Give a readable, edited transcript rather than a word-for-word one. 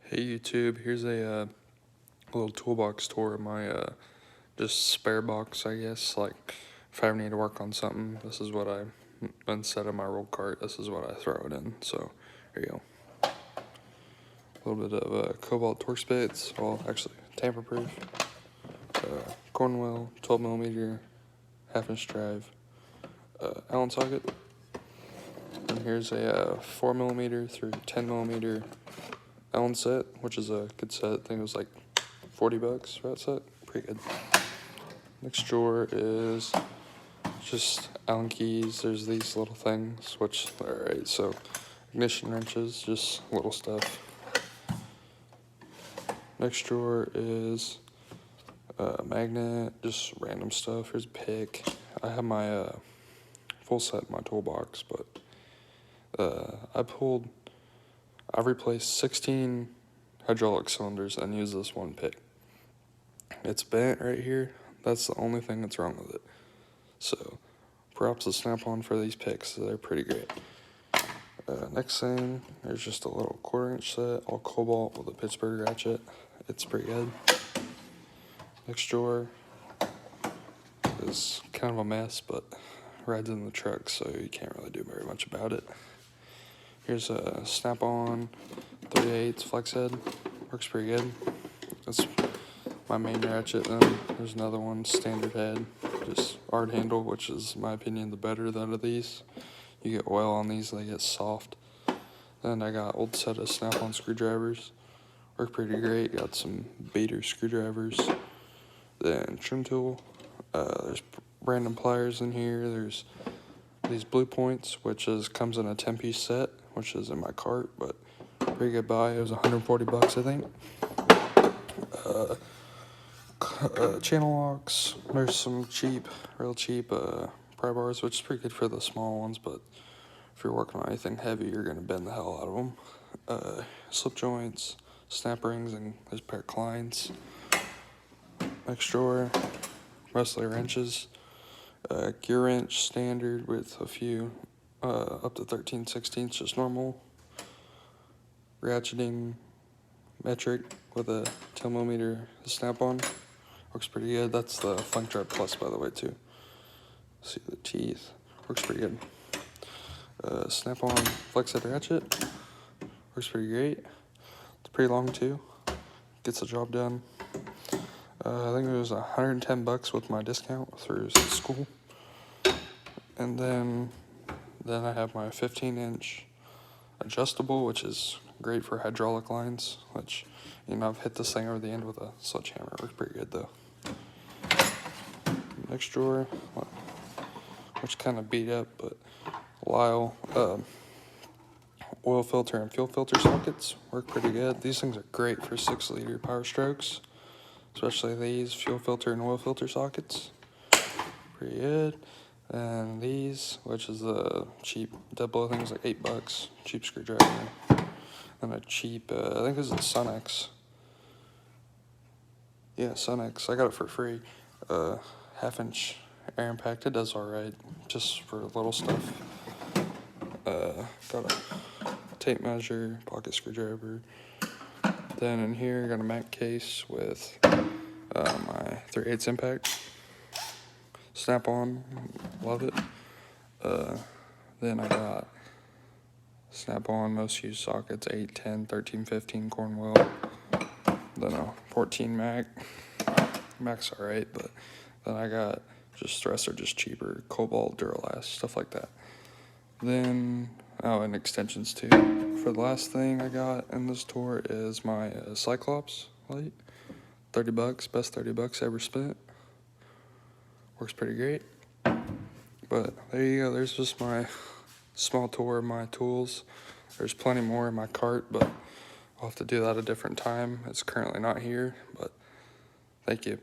Hey YouTube, here's a little toolbox tour of my just spare box, I guess. Like if I ever need to work on something, this is what instead of my roll cart, this is what I throw it in. So here you go. A little bit of Cobalt torque spits, well actually tamper proof. Cornwell 12mm 1/2" drive, Allen socket. And here's a 4mm through 10mm Allen set, which is a good set. I think it was like $40 for that set. Pretty good. Next drawer is just Allen keys. There's these little things, which, alright, so ignition wrenches, just little stuff. Next drawer is a magnet, just random stuff. Here's a pick. I have my full set in my toolbox, but I've replaced 16 hydraulic cylinders and used this one pick. It's bent right here. That's the only thing that's wrong with it. So props to Snap-on for these picks. They're pretty great. Next thing, there's just a little 1/4" set, all cobalt with a Pittsburgh ratchet. It's pretty good. Next drawer is kind of a mess, but rides in the truck, so you can't really do very much about it. Here's a Snap-on 3/8 flex head. Works pretty good. That's my main ratchet. Then there's another one, standard head, just hard handle, which is, in my opinion, the better out of these. You get oil on these, they get soft. Then I got old set of Snap-on screwdrivers. Work pretty great. Got some beater screwdrivers. Then trim tool. There's random pliers in here. There's these Blue Points, which comes in a 10-piece set, which is in my cart, but pretty good buy. It was $140, I think. Channel locks. There's some real cheap pry bars, which is pretty good for the small ones, but if you're working on anything heavy, you're going to bend the hell out of them. Slip joints, snap rings, and there's a pair of Kleins. Next drawer, Wrestler wrenches. Gear wrench standard with a few up to 13/16, just normal. Ratcheting metric with a 10mm Snap-on. Works pretty good. That's the Funk Drive Plus, by the way, too. See the teeth. Works pretty good. Snap-on flex head ratchet. Works pretty great. It's pretty long, too. Gets the job done. I think it was $110 with my discount through school. And then I have my 15-inch adjustable, which is great for hydraulic lines, which, I've hit this thing over the end with a sledgehammer. It works pretty good, though. Next drawer, which kind of beat up, but Lyle, oil filter and fuel filter sockets work pretty good. These things are great for 6-liter Power Strokes, especially these fuel filter and oil filter sockets. Pretty good. And these, which is the cheap dead blow thing, is like $8. Cheap screwdriver. And a cheap, I think this is a Sunex. Yeah, Sunex. I got it for free. 1/2" air impact. It does alright, just for little stuff. Got a tape measure, pocket screwdriver. Then in here, got a Mac case with my 3/8 impact. Snap-on, love it. Then I got Snap-on most used sockets, 8, 10, 13, 15 Cornwell. Then a 14 Mac. Mac's alright, but then I got just the rest are just cheaper, Cobalt, Duralast, stuff like that. Then, and extensions too. For the last thing I got in this tour is my Cyclops light. $30, best $30 ever spent. Works pretty great. But there you go, there's just my small tour of my tools. There's plenty more in my cart, but I'll have to do that a different time. It's currently not here, but thank you.